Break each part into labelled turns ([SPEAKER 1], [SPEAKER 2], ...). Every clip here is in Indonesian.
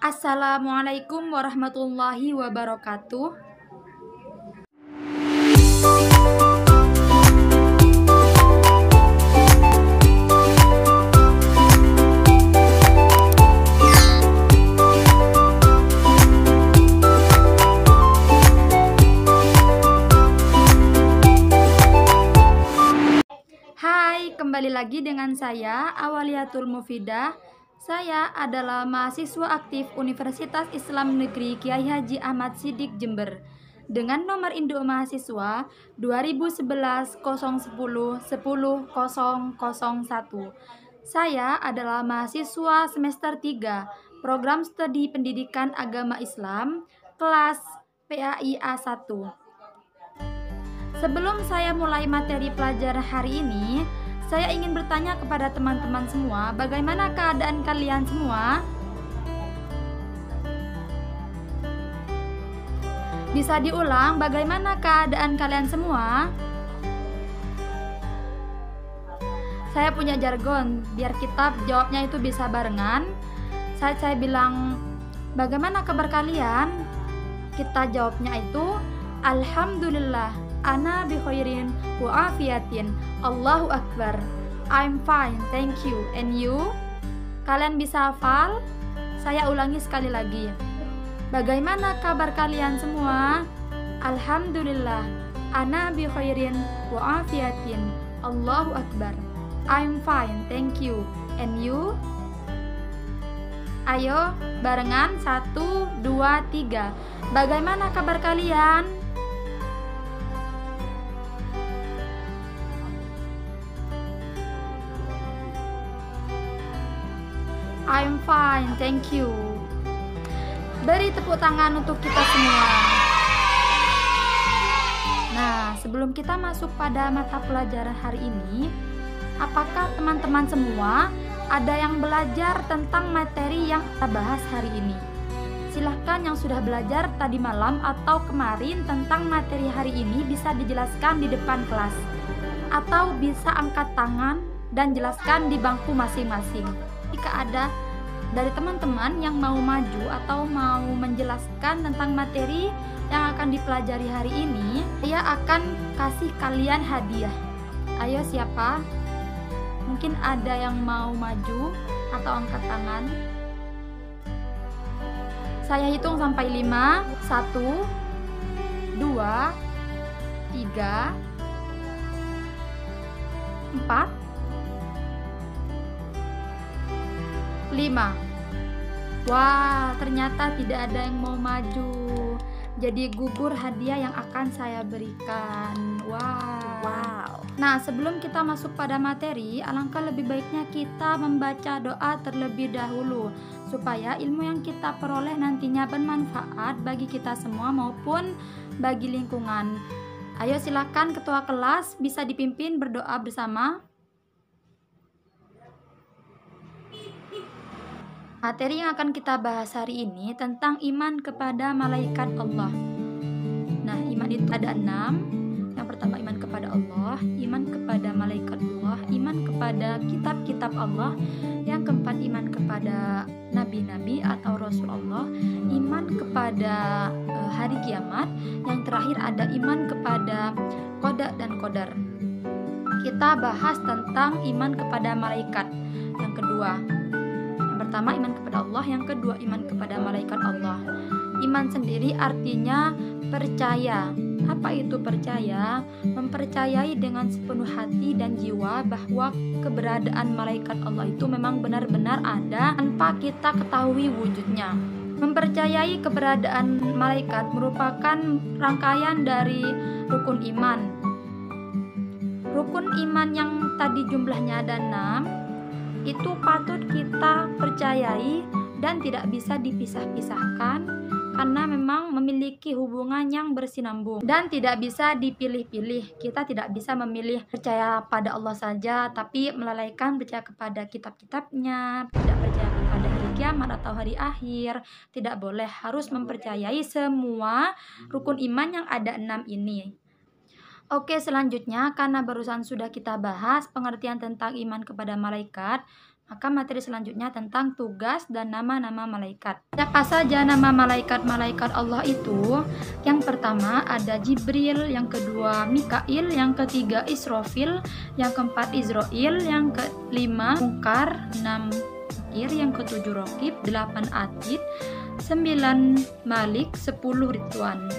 [SPEAKER 1] Assalamualaikum warahmatullahi wabarakatuh. Hai, kembali lagi dengan saya Awaliyatul Mufidah. Saya adalah mahasiswa aktif Universitas Islam Negeri Kiai Haji Ahmad Siddiq Jember dengan nomor induk mahasiswa 2011 010 10 001. Saya adalah mahasiswa semester 3 Program Studi Pendidikan Agama Islam kelas PAI A1. Sebelum saya mulai materi pelajaran hari ini, saya ingin bertanya kepada teman-teman semua, bagaimana keadaan kalian semua? Bisa diulang, bagaimana keadaan kalian semua? Saya punya jargon, biar kita jawabnya itu bisa barengan. Saya bilang, bagaimana kabar kalian? Kita jawabnya itu, Alhamdulillah, ana bi khairin wa afiatin. Allahu Akbar. I'm fine, thank you. And you? Kalian bisa hafal? Saya ulangi sekali lagi. Bagaimana kabar kalian semua? Alhamdulillah, ana bi khairin wa afiatin. Allahu Akbar. I'm fine, thank you. And you? Ayo, barengan 1, 2, 3. Bagaimana kabar kalian? I'm fine, thank you. Beri tepuk tangan untuk kita semua. Nah, sebelum kita masuk pada mata pelajaran hari ini, apakah teman-teman semua ada yang belajar tentang materi yang kita bahas hari ini? Silahkan yang sudah belajar tadi malam atau kemarin tentang materi hari ini bisa dijelaskan di depan kelas, atau bisa angkat tangan dan jelaskan di bangku masing-masing. Jika ada dari teman-teman yang mau maju atau mau menjelaskan tentang materi yang akan dipelajari hari ini, saya akan kasih kalian hadiah. Ayo, siapa? Mungkin ada yang mau maju atau angkat tangan. Saya hitung sampai 5. 1, 2, 3, 4, 5. Wah, ternyata tidak ada yang mau maju. Jadi gugur hadiah yang akan saya berikan. Wow. Nah, sebelum kita masuk pada materi, alangkah lebih baiknya kita membaca doa terlebih dahulu supaya ilmu yang kita peroleh nantinya bermanfaat bagi kita semua maupun bagi lingkungan. Ayo, silakan ketua kelas bisa dipimpin berdoa bersama. Materi yang akan kita bahas hari ini tentang iman kepada malaikat Allah. Nah, iman itu ada 6. Yang pertama, iman kepada Allah, iman kepada malaikat Allah, iman kepada kitab-kitab Allah. Yang keempat, iman kepada nabi-nabi atau rasul Allah, iman kepada hari kiamat. Yang terakhir ada iman kepada qada dan qadar. Kita bahas tentang iman kepada malaikat. Yang kedua, pertama iman kepada Allah, yang kedua iman kepada malaikat Allah. Iman sendiri artinya percaya. Apa itu percaya? Mempercayai dengan sepenuh hati dan jiwa bahwa keberadaan malaikat Allah itu memang benar-benar ada tanpa kita ketahui wujudnya. Mempercayai keberadaan malaikat merupakan rangkaian dari rukun iman. Rukun iman yang tadi jumlahnya ada 6 itu patut kita percayai dan tidak bisa dipisah-pisahkan karena memang memiliki hubungan yang bersinambung dan tidak bisa dipilih-pilih. Kita tidak bisa memilih percaya pada Allah saja tapi melalaikan percaya kepada kitab-kitabnya, tidak percaya kepada hari kiamat atau hari akhir. Tidak boleh, harus mempercayai semua rukun iman yang ada 6 ini. Oke, selanjutnya karena barusan sudah kita bahas pengertian tentang iman kepada malaikat, Maka materi selanjutnya tentang tugas dan nama-nama malaikat. Siapa saja nama malaikat-malaikat Allah itu? Yang pertama ada Jibril, yang kedua Mikail, yang ketiga Israfil, yang keempat Izrail, yang kelima Munkar, 6 Nakir, yang ketujuh Raqib, 8 Atid, 9 Malik, 10 Ridwan.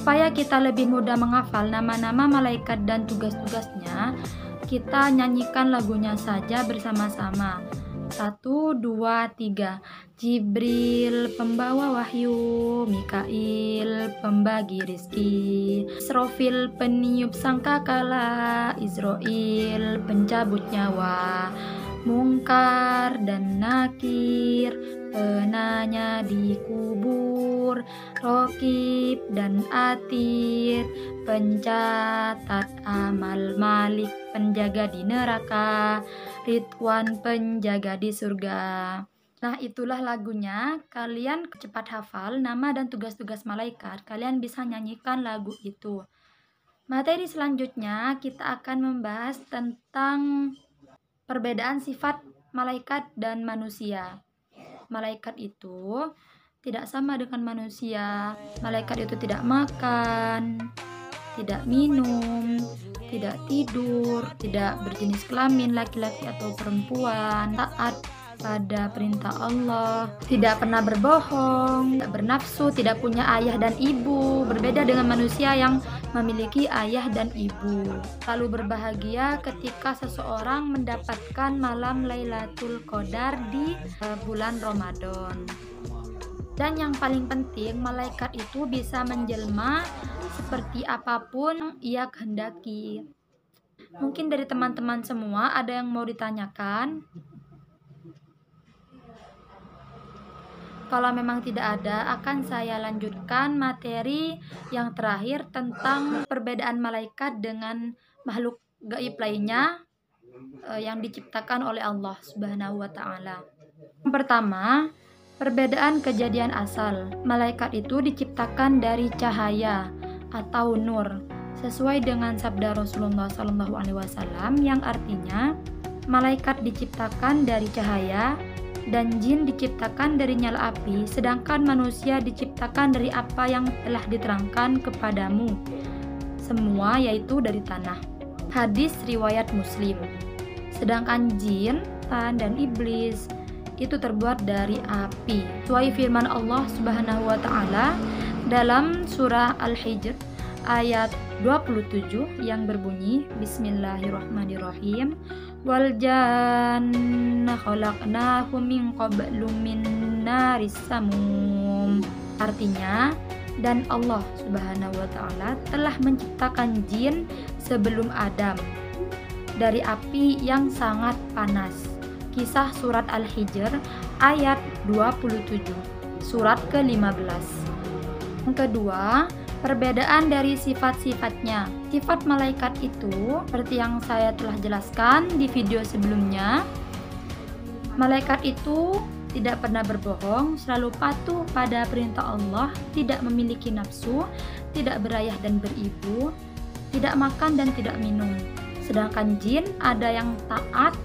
[SPEAKER 1] Supaya kita lebih mudah menghafal nama-nama malaikat dan tugas-tugasnya, kita nyanyikan lagunya saja bersama-sama. 1, 2, 3. Jibril pembawa wahyu, Mikail pembagi rizki, Israfil peniup sangkakala, Izrail pencabut nyawa, Munkar dan Nakir penanya di kubur, Raqib dan Atid pencatat amal, Malik penjaga di neraka, Ridwan penjaga di surga. Nah, itulah lagunya. Kalian cepat hafal nama dan tugas-tugas malaikat. Kalian bisa nyanyikan lagu itu. Materi selanjutnya kita akan membahas tentang perbedaan sifat malaikat dan manusia. Malaikat itu tidak sama dengan manusia. Malaikat itu tidak makan, tidak minum, tidak tidur, tidak berjenis kelamin laki-laki atau perempuan, taat pada perintah Allah, tidak pernah berbohong, tidak bernafsu, tidak punya ayah dan ibu, berbeda dengan manusia yang memiliki ayah dan ibu. Lalu berbahagia ketika seseorang mendapatkan malam Lailatul Qadar di bulan Ramadan. Dan yang paling penting, malaikat itu bisa menjelma seperti apapun ia kehendaki. Mungkin dari teman-teman semua ada yang mau ditanyakan? Kalau memang tidak ada, akan saya lanjutkan materi yang terakhir tentang perbedaan malaikat dengan makhluk gaib lainnya yang diciptakan oleh Allah Subhanahu wa Ta'ala. Yang pertama, perbedaan kejadian asal. Malaikat itu diciptakan dari cahaya atau nur, sesuai dengan sabda Rasulullah SAW yang artinya malaikat diciptakan dari cahaya dan jin diciptakan dari nyala api, sedangkan manusia diciptakan dari apa yang telah diterangkan kepadamu semua, yaitu dari tanah. Hadis riwayat Muslim. Sedangkan jin, setan, dan iblis itu terbuat dari api. Sesuai firman Allah Subhanahu wa Ta'ala dalam surah Al-Hijr ayat 27 yang berbunyi, Bismillahirrahmanirrahim, wal janna khalaqnahu min qablu min naris samum. Artinya, dan Allah Subhanahu wa Ta'ala telah menciptakan jin sebelum Adam dari api yang sangat panas. Kisah surat Al-Hijr ayat 27, surat ke-15. Yang kedua, perbedaan dari sifat-sifatnya. Sifat malaikat itu, seperti yang saya telah jelaskan di video sebelumnya, malaikat itu tidak pernah berbohong, selalu patuh pada perintah Allah, tidak memiliki nafsu, tidak berayah dan beribu, tidak makan dan tidak minum. Sedangkan jin ada yang taat,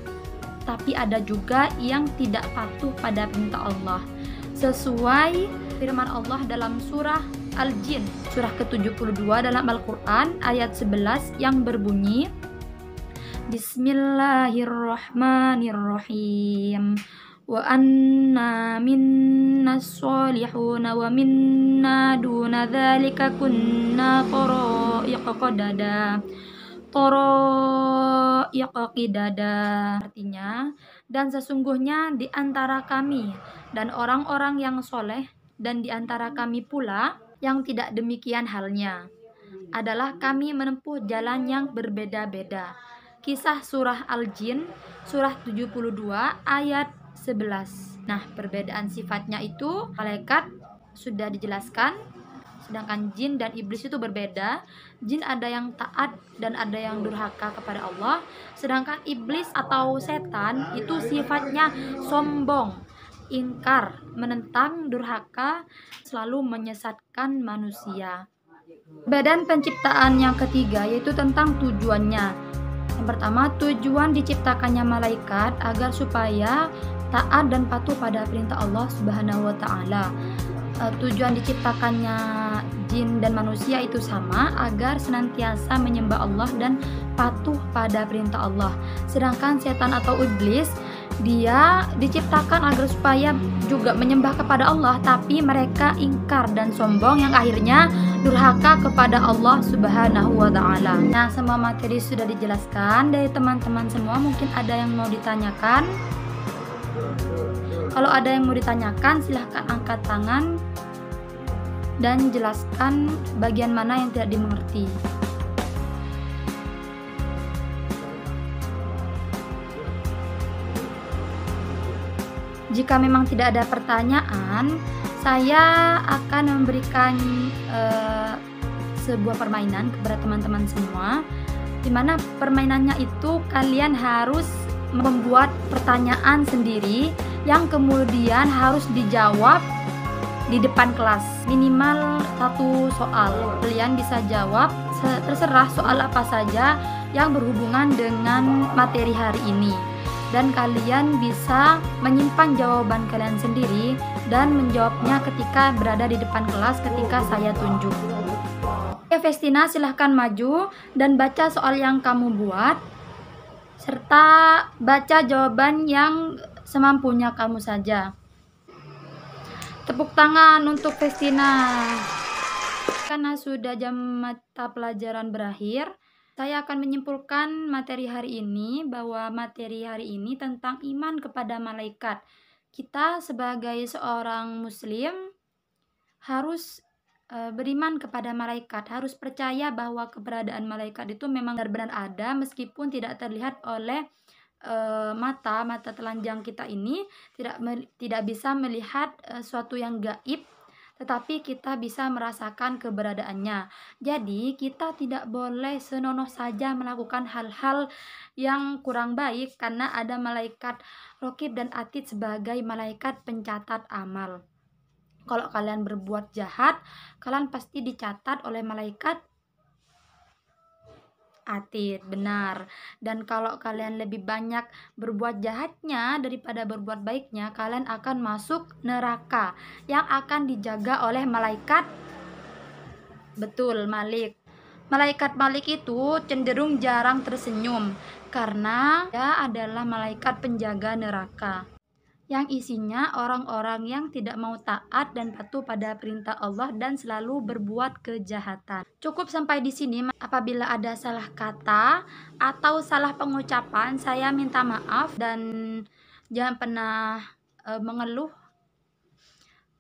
[SPEAKER 1] tapi ada juga yang tidak patuh pada perintah Allah. Sesuai firman Allah dalam surah Al-Jin, surah ke-72 dalam Al-Quran, ayat 11 yang berbunyi, Bismillahirrahmanirrahim. Wa anna minna sholihuna wa minna duna dzalika kunna tara'iqa qidada. Artinya, dan sesungguhnya di antara kami dan orang-orang yang soleh, dan di antara kami pula yang tidak demikian halnya, adalah kami menempuh jalan yang berbeda-beda. Kisah surah Al-Jin, surah 72 ayat 11. Nah, perbedaan sifatnya itu malaikat sudah dijelaskan, sedangkan jin dan iblis itu berbeda. Jin ada yang taat dan ada yang durhaka kepada Allah, sedangkan iblis atau setan itu sifatnya sombong, ingkar, menentang, durhaka, selalu menyesatkan manusia. Perbedaan penciptaan yang ketiga yaitu tentang tujuannya. Yang pertama, tujuan diciptakannya malaikat agar supaya taat dan patuh pada perintah Allah Subhanahu wa taala. Tujuan diciptakannya jin dan manusia itu sama, agar senantiasa menyembah Allah dan patuh pada perintah Allah. Sedangkan setan atau iblis, dia diciptakan agar supaya juga menyembah kepada Allah, tapi mereka ingkar dan sombong yang akhirnya durhaka kepada Allah Subhanahu wa taala. Nah, semua materi sudah dijelaskan dari teman-teman semua. Mungkin ada yang mau ditanyakan? Kalau ada yang mau ditanyakan, silahkan angkat tangan dan jelaskan bagian mana yang tidak dimengerti. Jika memang tidak ada pertanyaan, saya akan memberikan sebuah permainan kepada teman-teman semua, di mana permainannya itu kalian harus membuat pertanyaan sendiri yang kemudian harus dijawab di depan kelas, minimal 1 soal. Kalian bisa jawab terserah soal apa saja yang berhubungan dengan materi hari ini, dan kalian bisa menyimpan jawaban kalian sendiri dan menjawabnya ketika berada di depan kelas ketika saya tunjuk. Oke, Vestina, silahkan maju dan baca soal yang kamu buat, serta baca jawaban yang semampunya kamu saja. Tepuk tangan untuk Vestina. Karena sudah jam mata pelajaran berakhir, saya akan menyimpulkan materi hari ini, bahwa materi hari ini tentang iman kepada malaikat. Kita sebagai seorang muslim harus beriman kepada malaikat, harus percaya bahwa keberadaan malaikat itu memang benar-benar ada, meskipun tidak terlihat oleh mata telanjang kita ini, tidak bisa melihat suatu yang gaib, tetapi kita bisa merasakan keberadaannya. Jadi kita tidak boleh senonoh saja melakukan hal-hal yang kurang baik, karena ada malaikat Raqib dan Atid sebagai malaikat pencatat amal. Kalau kalian berbuat jahat, kalian pasti dicatat oleh malaikat Atid, benar. Dan kalau kalian lebih banyak berbuat jahatnya daripada berbuat baiknya, kalian akan masuk neraka yang akan dijaga oleh malaikat, betul, Malik. Malaikat Malik itu cenderung jarang tersenyum karena dia adalah malaikat penjaga neraka, yang isinya orang-orang yang tidak mau taat dan patuh pada perintah Allah dan selalu berbuat kejahatan. Cukup sampai di sini. Apabila ada salah kata atau salah pengucapan, saya minta maaf, dan jangan pernah mengeluh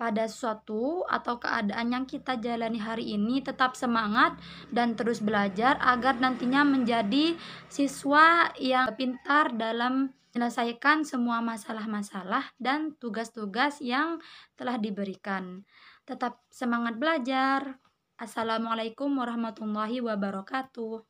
[SPEAKER 1] pada sesuatu atau keadaan yang kita jalani hari ini. Tetap semangat dan terus belajar agar nantinya menjadi siswa yang pintar dalam menyelesaikan semua masalah-masalah dan tugas-tugas yang telah diberikan. Tetap semangat belajar. Assalamualaikum warahmatullahi wabarakatuh.